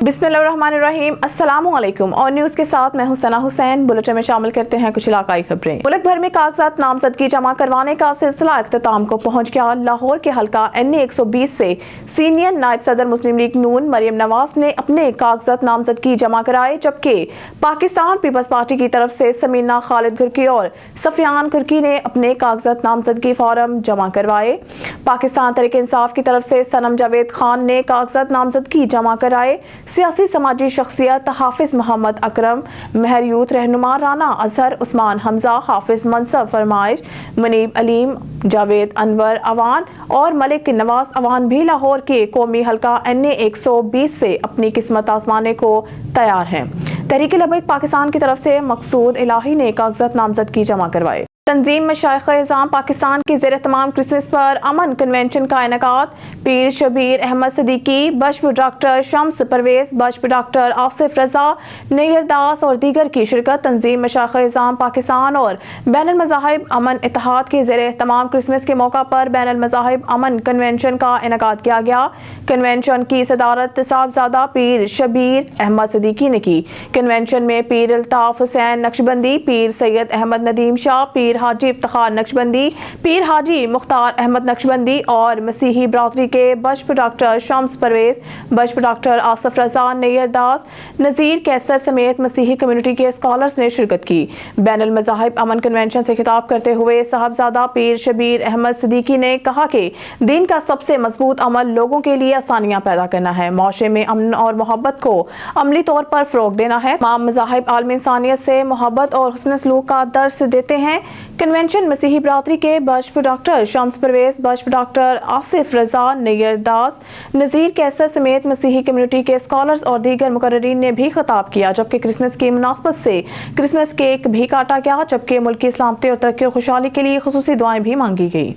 بسم اللہ الرحمن الرحیم، السلام علیکم اور نیوز کے ساتھ میں ثنا حسین۔ بلٹن میں شامل کرتے ہیں کچھ علاقائی خبریں۔ ملک بھر میں کاغذات نامزدگی جمع کروانے کا سلسلہ اختتام کو پہنچ گیا۔ لاہور کے حلقہ این 120 سے سینئر نائب صدر مسلم لیگ نون مریم نواز نے اپنے کاغذات نامزدگی جمع کرائے، جبکہ پاکستان پیپلز پارٹی کی طرف سے سمینا خالد گھرکی اور سفیان گھرکی نے اپنے کاغذات نامزدگی فارم جمع کروائے۔ پاکستان تحریک انصاف کی طرف سے صنم جاوید خان نے کاغذات نامزدگی جمع کرائے۔ سیاسی سماجی شخصیت حافظ محمد اکرم، مہر یوتھ رہنما رانا اظہر، عثمان حمزہ، حافظ منصب فرمائش، منیب علیم، جاوید انور اوان اور ملک نواز اوان بھی لاہور کے قومی حلقہ این 120 سے اپنی قسمت آزمانے کو تیار ہیں۔ تحریک لبیک پاکستان کی طرف سے مقصود الہی نے کاغذات نامزدگی جمع کروائے۔ تنظیم مشائخ اعظام پاکستان کی زیر اہتمام کرسمس پر امن کنونشن کا انعقاد۔ پیر شبیر احمد صدیقی، بشپ ڈاکٹر شمس پرویز، بشپ ڈاکٹر آصف رضا، نیئر داس اور دیگر کی شرکت۔ تنظیم مشائخ اعظام پاکستان اور بین المذاہب امن اتحاد کی زیر اہتمام کرسمس کے موقع پر بین المذاہب امن کنونشن کا انعقاد کیا گیا۔ کنونشن کی صدارت صاحبزادہ پیر شبیر احمد صدیقی نے کی۔ کنونشن میں پیر الطاف حسین نقشبندی، پیر سید احمد ندیم شاہ، پیر حاجی افتخار نقشبندی، پیر حاجی مختار احمد نقشبندی اور مسیحی برادری کے بشپ ڈاکٹر شمس پرویز، بشپ ڈاکٹر آصف رضا، نیئر داس، نذیر کیسر سمیت مسیحی کمیونٹی کے اسکالرز نے شرکت کی۔ بین المذاہب امن کنونشن سے خطاب کرتے ہوئے صاحبزادہ پیر شبیر احمد صدیقی نے کہا کہ دین کا سب سے مضبوط عمل لوگوں کے لیے آسانیاں پیدا کرنا ہے، معاشرے میں امن اور محبت کو عملی طور پر فروغ دینا ہے۔ تمام مذاہب عالم انسانیت سے محبت اور حسن سلوک کا درس دیتے ہیں۔ کنونشن مسیحی برادری کے بشپ ڈاکٹر شمس پرویز، بشپ ڈاکٹر آصف رضا، نیئر داس، نذیر کیسر سمیت مسیحی کمیونٹی کے اسکالرز اور دیگر مقررین نے بھی خطاب کیا، جبکہ کرسمس کی مناسبت سے کرسمس کیک بھی کاٹا گیا، جبکہ ملک کی سلامتی اور ترقی اور خوشحالی کے لیے خصوصی دعائیں بھی مانگی گئی۔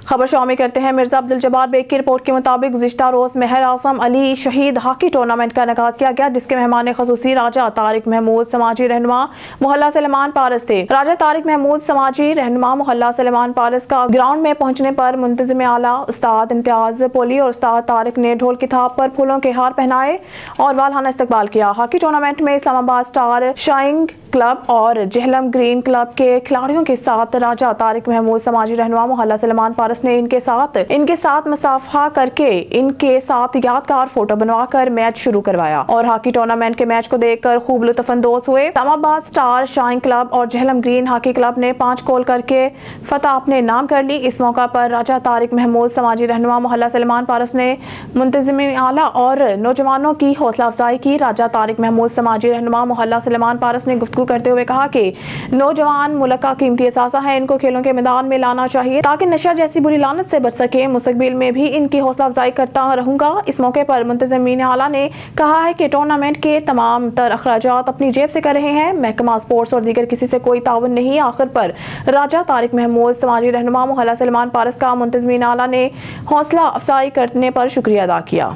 خبر شامل کرتے ہیں مرزا عبدالجبار بیگ کی رپورٹ کے مطابق گزشتہ روز مہر اعظم علی شہید ہاکی ٹورنامنٹ کا انعقاد کیا گیا، جس کے مہمان خصوصی راجہ طارق محمود سماجی رہنما محلہ سلیمان پارس تھے۔ راجہ طارق محمود سماجی رہنما محلہ سلیمان پارس کا گراؤنڈ میں پہنچنے پر منتظم اعلیٰ استاد امتیاز پولی اور استاد طارق نے ڈھول کی تھاپ پر پھولوں کے ہار پہنائے اور والہانہ استقبال کیا۔ ہاکی ٹورنامنٹ میں اسلام آباد اسٹار شائنگ کلب اور جہلم گرین کلب کے کھلاڑیوں کے ساتھ راجہ طارق محمود سماجی رہنما محلہ سلیمان پارس نے ان کے ساتھ مصافحہ کر کے ان کے ساتھ یادگار فوٹو بنوا کر میچ شروع کروایا اور ہاکی ٹورنامنٹ کے میچ کو دیکھ کر خوب لطف اندوز ہوئے۔ اسلام آباد اسٹار شائن کلب اور جہلم گرین ہاکی کلب نے 5 گول کر کے فتح اپنے نام کر لی۔ اس موقع پر راجہ طارق محمود سماجی رہنما محلہ سلیمان پارس نے منتظمین اعلیٰ اور نوجوانوں کی حوصلہ افزائی کی۔ راجہ طارق محمود سماجی رہنما محلہ سلیمان پارس نے گفتگو کرتے ہوئے کہا کہ نوجوان ملک کا قیمتی اثاثہ ہے، ان کو کھیلوں کے میدان میں لانا چاہیے تاکہ نشہ جیسی بری لعنت سے بچ سکے۔ مستقبل میں بھی ان کی حوصلہ افزائی کرتا رہوں گا۔ اس موقع پر منتظمین اعلیٰ نے کہا ہے کہ ٹورنامنٹ کے تمام تر اخراجات اپنی جیب سے کر رہے ہیں، محکمہ سپورٹس اور دیگر کسی سے کوئی تعاون نہیں۔ آخر پر راجہ طارق محمود سماجی رہنما محلہ سلیمان پارس کا منتظمین اعلیٰ نے حوصلہ افزائی کرنے پر شکریہ ادا کیا۔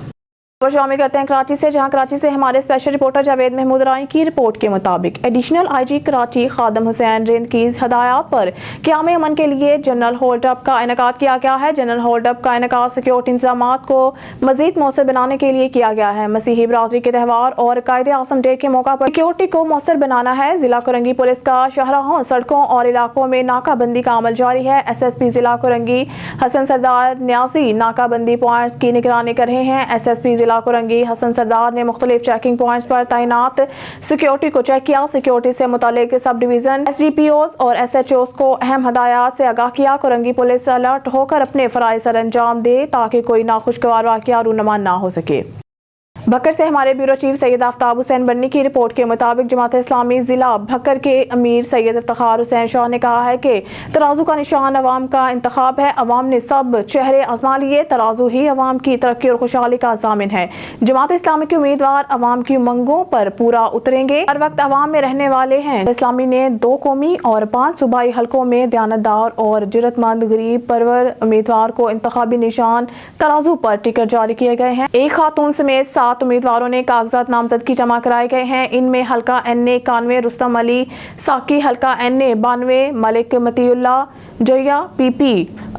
شامل کرتے ہیں کراچی سے، جہاں کراچی سے ہمارے اسپیشل رپورٹر جاوید محمود رائی کی رپورٹ کے مطابق ایڈیشنل آئی جی کراچی خادم حسین رند کی ہدایات پر قیام امن کے لیے جنرل ہولڈ اپ کا انعقاد کیا گیا ہے۔ جنرل ہولڈ اپ کا انعقاد سیکیورٹی انتظامات کو مزید مؤثر بنانے کے لیے کیا گیا ہے۔ مسیحی برادری کے تہوار اور قائد اعظم ڈے کے موقع پر سیکیورٹی کو مؤثر بنانا ہے۔ ضلع کرنگی پولیس کا شاہراہوں، سڑکوں اور علاقوں میں ناکہ بندی کا عمل جاری ہے۔ ایس ایس پی ضلع کرنگی حسن سردار نیازی ناکہ بندی پوائنٹس کی نگرانی کر رہے ہیں۔ ایس ایس پی ضلع کرنگی حسن سردار نے مختلف چیکنگ پوائنٹس پر تعینات سیکیورٹی کو چیک کیا۔ سیکیورٹی سے متعلق سب division S D P Os اور ایس ایچ اوز کو اہم ہدایات سے آگاہ کیا۔ کرنگی پولیس الرٹ ہو کر اپنے فرائض سر انجام دے تاکہ کوئی ناخوشگوار واقعہ رونما نہ ہو سکے۔ بھکر سے ہمارے بیورو چیف سید آفتاب حسین بنی کی رپورٹ کے مطابق جماعت اسلامی ضلع بھکر کے امیر سید افتخار حسین شاہ نے کہا ہے کہ ترازو کا نشان عوام کا انتخاب ہے، عوام نے سب چہرے آزما لیے، ترازو ہی عوام کی ترقی اور خوشحالی کا ضامن ہے۔ جماعت اسلامی کے امیدوار عوام کی امنگوں پر پورا اتریں گے، ہر وقت عوام میں رہنے والے ہیں۔ اسلامی نے 2 قومی اور 5 صوبائی حلقوں میں دیانتدار اور جرت مند غریب پرور امیدوار کو انتخابی نشان ترازو پر ٹکٹ جاری کیے گئے ہیں۔ ایک خاتون سمیت 7 7 उम्मीदवारों ने कागजात नामजदगी जमा कराए गए हैं। इनमें हल्का NA 91 रुस्तम अली साकी, हल्का NA 92 Malik Matiullah Zoya PP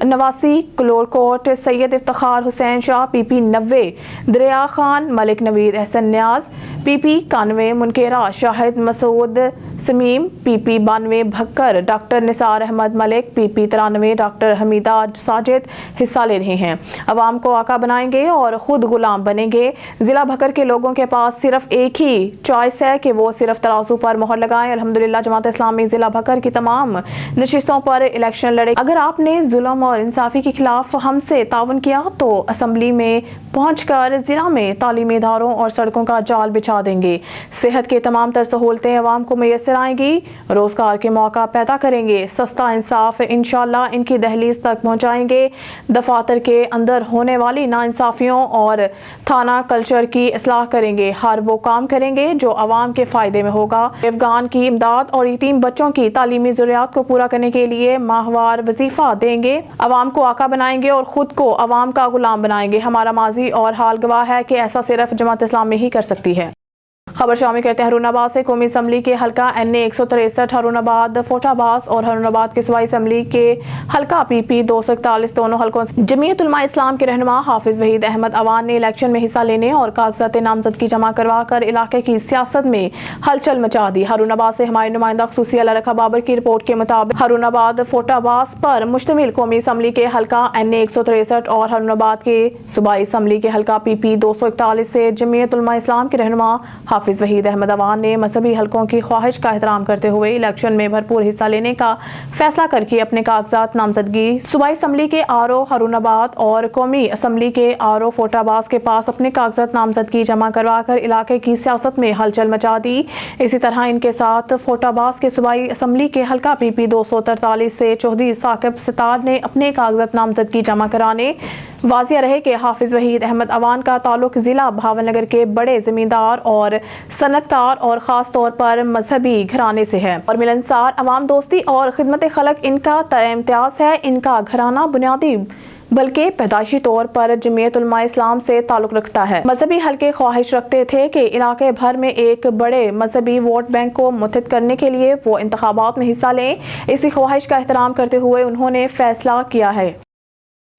89, Kalorkot Syed Iftikhar Hussain Shah PP 90, Darya Khan Malik Naveed Ahsan Niaz PP 91, Mankera Shahid Masood Samim PP 92, Bhakkar doctor Nisar Ahmad Malik PP 93, doctor Hameeda Sajid हिस्सा ले रहे हैं। अवाम को आका बनाएंगे और खुद गुलाम बनेंगे। जिला भक्कर के लोगों के पास सिर्फ एक ही चॉइस है कि वो सिर्फ तराजू पर मोहर लगाएं। अल्हम्दुलिल्लाह जमात इस्लामी जिला भक्कर की तमाम नशिस्तों पर इलेक्शन लड़े। अगर आपने जुल्म और इंसाफी के खिलाफ हमसे ताउन किया तो असम्बली में पहुंचकर जिला में तालीमी इदारों और सड़कों का जाल बिछा देंगे। सेहत के तमाम तर सहूलतें अवाम को मैसर आएंगी। रोजगार के मौका पैदा करेंगे। सस्ता इंसाफ इंशाअल्लाह इनकी दहलीज तक पहुंचाएंगे। दफातर के अंदर होने वाली नाइंसाफियों और थाना कल्चर की इस्लाह करेंगे। हर वो काम करेंगे जो अवाम के फायदे में होगा। अफगान की इमदाद और यतीम बच्चों की तालीमी ज़रूरियात को पूरा करने के लिए माहवार वजीफा देंगे। अवाम को आका बनाएंगे और खुद को अवाम का गुलाम बनाएंगे। हमारा माजी और हाल गवाह है कि ऐसा सिर्फ जमात इस्लामी ही कर सकती है। खबर शामिल करते हैं हरुनाबाद से। कौमी असम्बली के हल्का NA 163 हरुनाबाद फोटाबास और हरुनाबाद के सूबाई असम्बली के हल्का PP 241 दोनों हल्कों से जमीयत उलमा इस्लाम के रहनुमा हाफिज वहीद अहमद अवान ने इलेक्शन में हिस्सा लेने और कागजात नामजदगी जमा करवा कर इलाके की सियासत में हलचल मचा दी। हरुनाबाद से हमारे नुमाइंदा खुसूसी अल्लाह रखा बाबर की रिपोर्ट के मुताबिक हरुनाबाद फोटाबास पर मुश्तमिल कौमी असम्बली के हल्का NA 163 और हरुनाबाद के सूबाई असम्बली के हल्का PP 241 से जमीयत उलमा इस्लाम के रहनुमा हाफिज वहीद अहमद अवान ने मजहबी हलकों की ख्वाहिश का एहतराम करते हुए इलेक्शन में भरपूर हिस्सा लेने का फैसला करके अपने कागजात नामजदगी सूबाई असम्बली के RO हरुनाबाद और कौमी असम्बली के RO फोटाबास के पास अपने कागजात नामजदगी जमा करवा कर इलाके की सियासत में हलचल मचा दी। इसी तरह इनके साथ फोटाबास के सूबाई असम्बली के हल्का PP 243 से चौधरी साकिब सितार ने अपने कागजात नामजदगी जमा कराने। वाजिया रहे कि हाफिज वहीद अहमद अवान का ताल्लुक जिला भावलनगर के बड़े जमींदार और सनतकार और ख़ास तौर पर मजहबी घराने से है और मिलनसार अवाम दोस्ती और खिदमत खलक इनका तरह इम्तियाज़ है। इनका घराना बुनियादी बल्कि पैदाइशी तौर पर जमीयत उलमा इस्लाम से ताल्लुक रखता है। मजहबी हल्के ख्वाहिश रखते थे कि इलाके भर में एक बड़े मजहबी वोट बैंक को मुत्तहिद करने के लिए वो इंतखाबात में हिस्सा लें। इसी ख्वाहिश का एहतराम करते हुए उन्होंने फैसला किया है।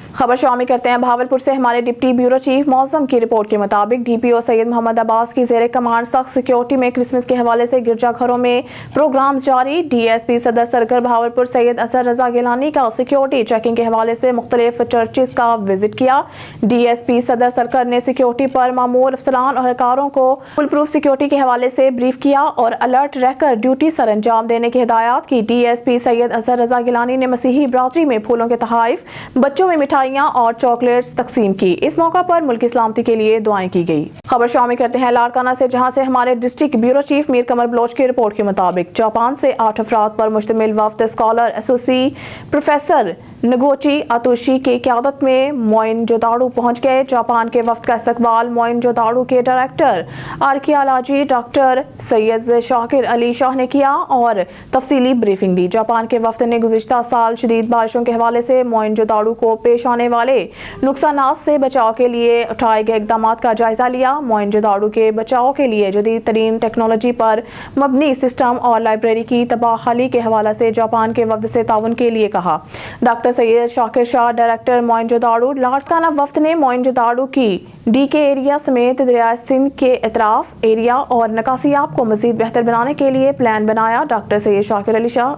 खबर शामिल करते हैं भावलपुर से। हमारे डिप्टी ब्यूरो चीफ मौसम की रिपोर्ट के मुताबिक DPO सैयद मोहम्मद अब्बास की ज़ेरे कमांड सख्त सिक्योरिटी में क्रिसमस के हवाले से गिरजाघरों में प्रोग्राम जारी। DSP सदर सरकार भावलपुर सैयद असर रजा गिलानी का सिक्योरिटी चेकिंग के हवाले से मुख्तलिफ चर्चेस का विजिट किया। DSP सदर सरकार ने सिक्योरिटी पर मामूल अफसरान और अधिकारों को फुल प्रूफ सिक्योरिटी के हवाले से ब्रीफ किया और अलर्ट रहकर ड्यूटी सर अंजाम देने की हिदायत की। DSP सैयद असर रजा गिलानी ने मसीही बरादरी में फूलों के तहाइफ, बच्चों में मिठाइयाँ और चॉकलेट्स तकसीम की। इस मौका पर मुल्क की सलामती के लिए दुआएं की गई। खबर शामिल करते हैं लाड़काना से, जहां से हमारे डिस्ट्रिक्ट ब्यूरो चीफ मीर कमर बलोच की रिपोर्ट के मुताबिक जापान से 8 अफराद पर मुश्तमिल वफ्द स्कॉलर एसोसी प्रोफेसर नगोची आतुशी की क़यादत में मोइनजोदाड़ो पहुंच गए। जापान के वफ्द का इस्तकबाल मोइनजोदाड़ो के director archaeology doctor Syed Shakir Ali Shah ने किया और तफसीली ब्रीफिंग दी। जापान के वफ्द ने गुज़िश्ता साल शदीद बारिशों के हवाले से मोइनजोदाड़ो को पेश आने वाले नुकसानात से बचाव के लिए उठाए गए इक़दामात का जायजा लिया। मोइनजोदाड़ो के बचाव के लिए जदीद तरीन टेक्नोलॉजी पर मबनी सिस्टम और लाइब्रेरी की तबाहाली के हवाले से जापान के वफ्द से ताउन के लिए कहा। डॉक्टर सैयद शाकिर शाह डायरेक्टर मोइनजोदाड़ो लाड़काना वफ्द ने मोइनजोदाड़ो की DK एरिया समेत दरिया सिंध के इतराफ एरिया और नकासियाब को मजीद बेहतर बनाने के लिए प्लान बनाया। डॉक्टर सैयद शाकिर अली शाह।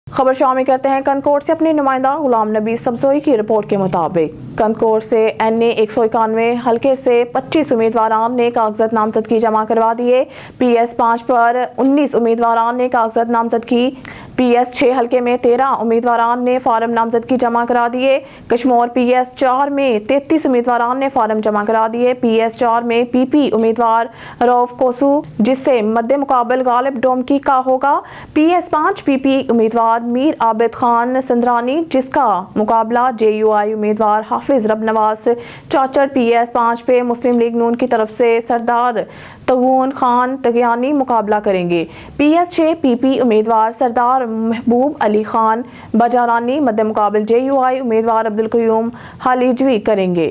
खबर शामिल करते हैं कंदकोट से। अपने नुमाइंदा गुलाम नबी सब्जोई की रिपोर्ट के मुताबिक कंदकोट से NA 191 हल्के से 25 उम्मीदवारान ने कागजात नामजदगी जमा करवा दिए। PS 5 पर 19 उम्मीदवारान ने कागजात नामजदगी, PS 6 हल्के में 13 उम्मीदवारान ने फार्म नामजदगी जमा करा दिए। कश्मोर PS 4 में 33 उम्मीदवारान ने फार्म जमा करा दिए। PS 4 में PP उम्मीदवार रऊफ कोसू जिससे मद्दे मुकाबल गालिब डोमकी का होगा। PS 5 PP उम्मीदवार मीर आबिद खान संदरानी जिसका मुकाबला JUI उम्मीदवार हाफिज रब नवाज चाचर। PS 5 पे मुस्लिम लीग नून की तरफ से सरदार तगून खान तगियानी मुकाबला करेंगे। PS 6 PP उम्मीदवार सरदार महबूब अली खान बजारानी मद्दे मुकाबल JUI उम्मीदवार अब्दुल कयूम हालिजवी करेंगे।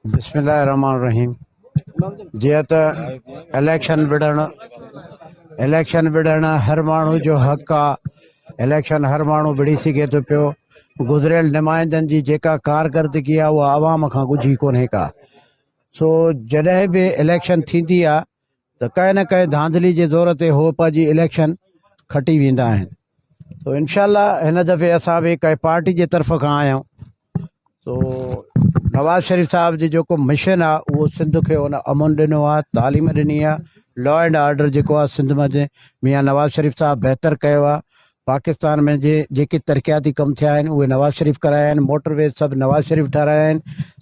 बिस्मिल्लाहिर्रहमानिर्रहीम। जीअं त इलेक्शन विढ़ण हर माण्हू जो हक़ आहे। इलेक्शन हर माण्हू विढ़ी सघे थो पियो। गुज़िरियल नुमाइंदनि जी जेका कारकर्दगी आहे उहा आवाम खां ॻुझी कोन्हे का। सो जॾहिं बि इलेक्शन थींदी आहे त कंहिं न कंहिं धांधली जे ज़ोर ते हो पंहिंजी इलेक्शन खटी वेंदा आहिनि। तो इनशाला हिन दफ़े असां बि कंहिं पार्टी जे तरफ़ खां आया आहियूं। तो नवाज़ शरीफ़ साहब जी जेको मिशन आहे उहो सिंध खे उन अमन ॾिनो आहे, तालीम ॾिनी आहे, लॉ एंड ऑर्डर जेको आहे सिंध में मियां नवाज़ शरीफ़ साहब बहितर कयो आहे। पाकिस्तान में जेके तरक़ियाती कम थिया आहिनि उहे नवाज़ शरीफ़ कराया आहिनि। मोटरवे सभु नवाज़ शरीफ़ ठाराया आहिनि।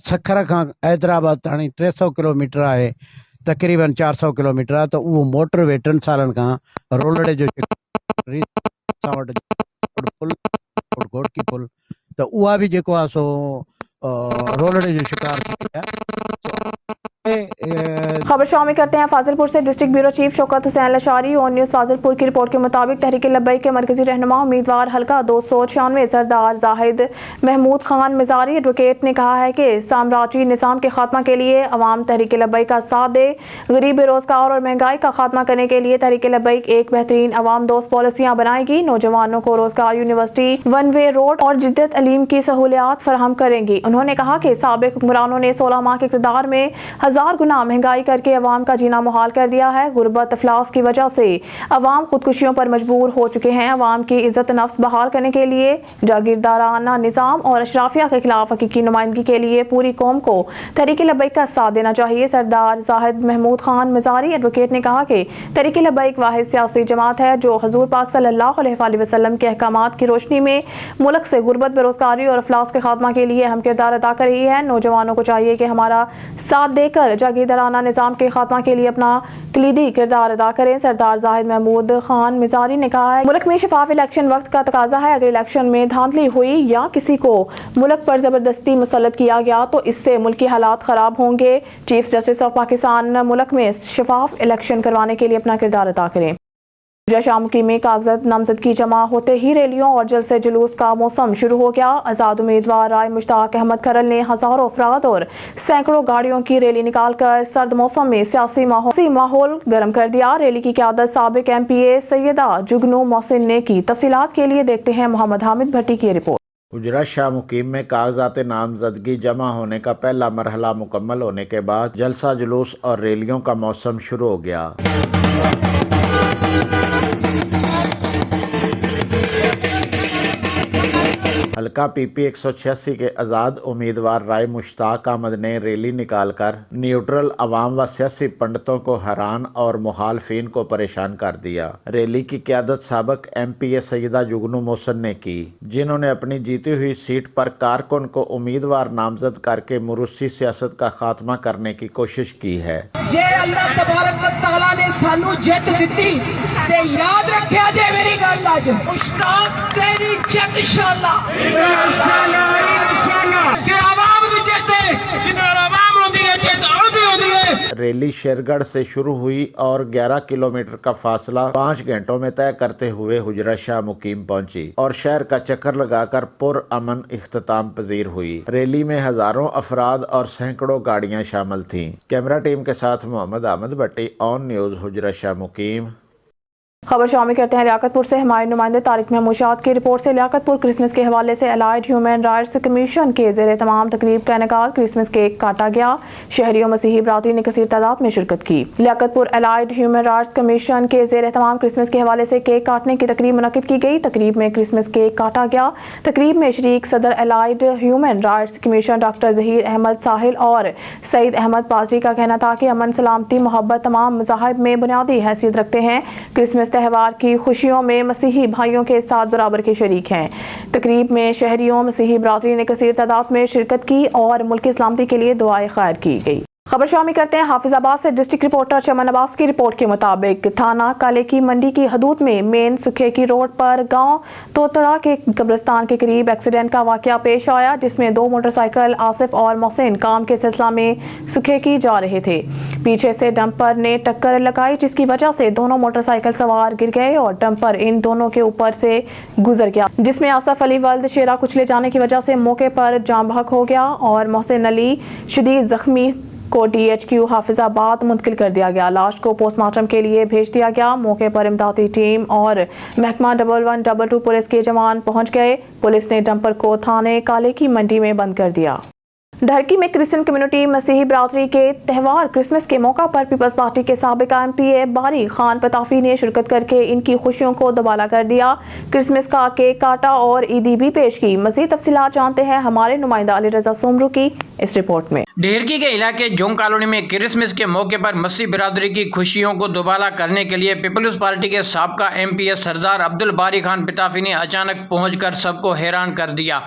सखर खां हैदराबाद ताणी 300 किलोमीटर आहे, तक़रीबन 400 किलोमीटर आहे। त उहो मोटरवे 3 सालनि खां रोलड़े जो घोटकी पुल त उहा बि जेको आहे सो रोलड़े जो शिकार थी आहे। खबर शामिल करते हैं फाजिलपुर से। District bureau chief Shaukat Hussain Lashari और न्यूज़ फाजिलपुर की रिपोर्ट के मुताबिक तहरीक लब्बैक के मरकजी रहनुमा उम्मीदवार हल्का 296 सरदार जाहिद महमूद खान मिजारी एडवोकेट ने कहा है कि साम्राज्यी निज़ाम के खात्मा के लिए अवाम तहरीक लब्बैक का साथ दे। गरीब, बेरोजगार और महंगाई का खात्मा करने के लिए तहरीक लब्बैक एक बेहतरीन अवाम दोस्त पॉलिसियाँ बनाएगी। नौजवानों को रोजगार, यूनिवर्सिटी, वन वे रोड और जिद्दत अलीम की सहूलियात फराहम करेंगी। उन्होंने कहा कि साबिक हुक्मरानों ने 16 माह के इक़्तिदार में 1000 गुना महंगाई करके अवाम का जीना मुहाल कर दिया है। गुर्बत अफलास की वजह से अवाम खुदकुशियों पर मजबूर हो चुके हैं। अवाम की इज्जत नफ्स बहाल करने के लिए जागीरदाराना निज़ाम और अशराफिया के खिलाफ हकीकी नुमाइंदगी के लिए पूरी कौम को तहरीक लब्बैक का साथ देना चाहिए। सरदार जाहिद महमूद खान मिजारी एडवोकेट ने कहा कि तहरीक लब्बैक वाहिद सियासी जमात है जो हजूर पाक सल्लल्लाहु अलैहि वसल्लम के अहकामात की रोशनी में मुल्क से गुर्बत, बेरोजगारी और अफलास के खात्मा के लिए अहम किरदार अदा कर रही है। नौजवानों को चाहिए कि हमारा साथ देकर जागीरदाराना निज़ाम के खात्मा के लिए अपना कलीदी किरदार अदा करें। सरदार जाहिद महमूद खान मिजारी ने कहा है मुल्क में शफाफ इलेक्शन वक्त का तकाजा है। अगर इलेक्शन में धांधली हुई या किसी को मुल्क पर जबरदस्ती मुसल्लत किया गया तो इससे मुल्की हालात खराब होंगे। चीफ जस्टिस ऑफ पाकिस्तान मुल्क में शफाफ इलेक्शन करवाने के लिए अपना किरदार अदा करें। शामुकी में कागजात नामजदगी जमा होते ही रैलियों और जलसे जुलूस का मौसम शुरू हो गया। आज़ाद उम्मीदवार राय मुश्ताक अहमद खरल ने हजारों अफराद और सैकड़ों गाड़ियों की रैली निकालकर सर्द मौसम में सियासी माहौल गर्म कर दिया। रैली की क़यादत साबिक MPA सैयदा जुगनू मोहसिन ने की। तफसीलात के लिए देखते हैं मोहम्मद हामिद भट्टी की रिपोर्ट। हुजरा शाह मुकीम में कागजात नामजदगी जमा होने का पहला मरहला मुकम्मल होने के बाद जलसा जुलूस और रैलियों का मौसम शुरू हो गया। हल्का PP 186 के आज़ाद उम्मीदवार राय मुश्ताक अहमद ने रैली निकालकर न्यूट्रल अवाम व सियासी पंडितों को हैरान और मुखालफिन को परेशान कर दिया। रैली की क़यादत साबिक MPA सैयदा जुगनू मोहसिन ने की, जिन्होंने अपनी जीती हुई सीट पर कारकुन को उम्मीदवार नामजद करके मुरुस्सी सियासत का खात्मा करने की कोशिश की है। जे अल्लाह तबारक व तआला ने सानू जित दिती ते याद रखिया जे मेरी गल अज मुश्ताक तेरी जित इंशाअल्लाह रैली शेरगढ़ से शुरू हुई और 11 किलोमीटर का फासला 5 घंटों में तय करते हुए हुजरा शाह मुकीम पहुंची और शहर का चक्कर लगाकर पुरअमन इख्तिताम पजीर हुई। रैली में हजारों अफराद और सैकड़ों गाड़ियां शामिल थीं। कैमरा टीम के साथ मोहम्मद हामिद भट्टी, ऑन न्यूज़, हुजरा शाह मुकीम। खबर शामिल करते हैं लियाकतपुर से। हमारे नुमाइंदे तारिक महमूद शाद की रिपोर्ट से। लियाकतपुर क्रिसमस के हवाले से अलाइड ह्यूमन राइट्स कमीशन के ज़ेरे तमाम तकरीब का इनेकाद क्रिसमस केक काटा गया। शहरियों मसीही बरादरी ने कसीर तादाद में शिरकत की। Liaquatpur allied human rights commission के ज़ेरे तमाम क्रिसमस के हवाले से केक काटने की तकरीब मुनक्किद की गई। तकरीब में क्रिसमस केक काटा गया। तकरीब में शरीक सदर allied human rights commission doctor Zaheer Ahmed Sahil और सईद अहमद पादरी का कहना था कि अमन, सलामती, मोहब्बत तमाम मज़ाहिब में बुनियादी हैसियत रखते हैं। क्रिसमस त्यौहार की खुशियों में मसीही भाइयों के साथ बराबर के शरीक हैं। तकरीब में शहरियों मसीही बरादरी ने कसीर तादाद में शिरकत की और मुल्क की सलामती के लिए दुआएं खैर की गई। खबर शामिल करते हैं हाफिजाबाद से। डिस्ट्रिक्ट रिपोर्टर चमन अब्बास की रिपोर्ट के मुताबिक थाना काले की मंडी की हदूद में मेन सुखे की रोड पर गांव तोतड़ा के कब्रिस्तान के करीब एक्सीडेंट का वाकया पेश आया, जिसमें 2 मोटरसाइकिल आसिफ और मोहसिन काम के सिलसिला में सुखे की जा रहे थे। पीछे से डंपर ने टक्कर लगाई, जिसकी वजह से दोनों मोटरसाइकिल सवार गिर गए और डंपर इन दोनों के ऊपर से गुजर गया, जिसमें आसफ अली वल्द शेरा कुचले जाने की वजह से मौके पर जाम बहक हो गया और मोहसिन अली शदीद जख्मी को DHQ हाफिजाबाद मुंतकिल कर दिया गया। लाश को पोस्टमार्टम के लिए भेज दिया गया। मौके पर इमदादी टीम और महकमा 1122 पुलिस के जवान पहुंच गए। पुलिस ने डंपर को थाने काले की मंडी में बंद कर दिया। ढरकी में क्रिश्चियन कम्युनिटी मसीही बरादरी के त्यौहार क्रिसमस के मौका पर पीपल्स पार्टी के साबिका MPA बारी खान पताफी ने शिरकत करके इनकी खुशियों को दुबाला कर दिया। क्रिसमस का केक काटा और ईदी भी पेश की। मज़ीद तफसीलात जानते हैं हमारे नुमाइंदा अली रजा सोमरू की इस रिपोर्ट में। ढेरकी के इलाके जोंग कॉलोनी में क्रिसमस के मौके पर मसीह बिरादरी की खुशियों को दुबाला करने के लिए पीपल्स पार्टी के साबिका MPA सरदार अब्दुल बारी खान पताफी ने अचानक पहुंचकर सबको हैरान कर दिया।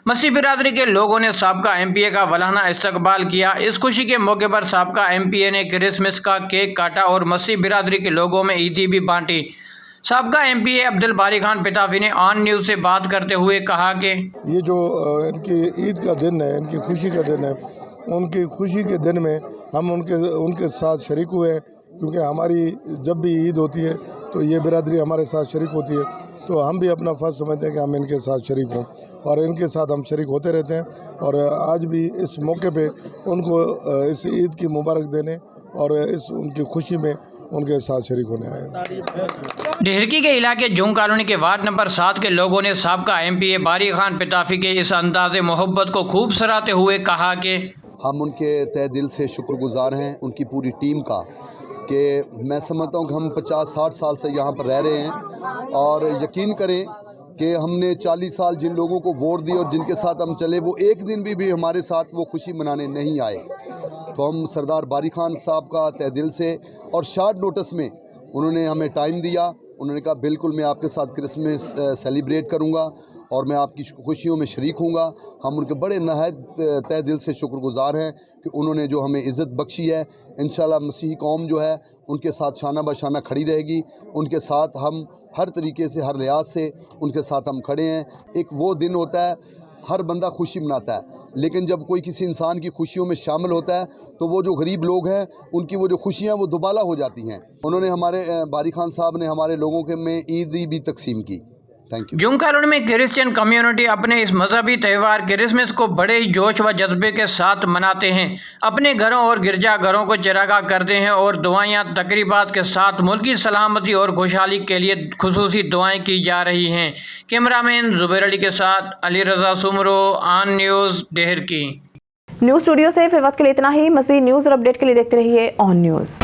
मसीह बिरादरी के लोगों ने साबिका MPA का वलाना इस्तकबाल किया। इस खुशी के मौके पर साबिका MPA ने क्रिसमस का केक काटा और मसीह बिरादरी के लोगों में ईदी भी बांटी। साबिका MPA अब्दुल बारी खान पताफी ने ऑन न्यूज़ से बात करते हुए कहा कि ये जो इनकी ईद का दिन है, इनकी खुशी का दिन है, उनकी खुशी के दिन में हम उनके साथ शरीक हुए हैं, क्योंकि हमारी जब भी ईद होती है तो ये बिरादरी हमारे साथ शरीक होती है, तो हम भी अपना फ़र्ज़ समझते हैं कि हम इनके साथ शरीक हों और इनके साथ हम शरीक होते रहते हैं। और आज भी इस मौके पे उनको इस ईद की मुबारक देने और इस उनकी खुशी में उनके साथ शरीक होने आए। ढेरकी के इलाके जोंग कॉलोनी के वार्ड नंबर 7 के लोगों ने साबिका MPA बारी खान पताफी के इस अंदाज़े मोहब्बत को खूब सराहते हुए कहा कि हम उनके तहे दिल से शुक्रगुजार हैं, उनकी पूरी टीम का, कि मैं समझता हूँ कि हम 50-60 साल से यहाँ पर रह रहे हैं और यकीन करें कि हमने 40 साल जिन लोगों को वोट दिए और जिनके साथ हम चले, वो एक दिन भी हमारे साथ वो खुशी मनाने नहीं आए। तो हम सरदार बारी खान साहब का तहे दिल से, और शॉर्ट नोटिस में उन्होंने हमें टाइम दिया, उन्होंने कहा बिल्कुल मैं आपके साथ क्रिसमस सेलिब्रेट करूँगा और मैं आपकी खुशियों में शरीक हूँगा। हम उनके बड़े नहायत तहे दिल से शुक्रगुजार हैं कि उन्होंने जो हमें इज़्ज़त बख्शी है। इंशाल्लाह मसीही कौम जो है उनके साथ शाना बशाना खड़ी रहेगी, उनके साथ हम हर तरीके से, हर लिहाज से उनके साथ हम खड़े हैं। एक वो दिन होता है, हर बंदा खुशी मनाता है, लेकिन जब कोई किसी इंसान की खुशियों में शामिल होता है तो वो जो गरीब लोग हैं उनकी वो जो खुशियाँ वो दुबाला हो जाती हैं। उन्होंने हमारे बारी खान साहब ने हमारे लोगों के में ईद भी तकसीम की। Thank you. जोंग कॉलोनी में क्रिश्चियन कम्युनिटी अपने इस मजहबी त्यौहार क्रिसमस को बड़े ही जोश व जज्बे के साथ मनाते हैं। अपने घरों और गिरजाघरों को चरागाह करते हैं और दुआएं तकरीबात के साथ मुल्की सलामती और खुशहाली के लिए खुसूसी दुआएं की जा रही हैं। कैमरामैन जुबैर अली के साथ Ali Raza Soomro, on news Daharki. News studio से फिर वक्त के लिए इतना ही। मज़ीद न्यूज़ और अपडेट के लिए देखते रहिए ऑन न्यूज़।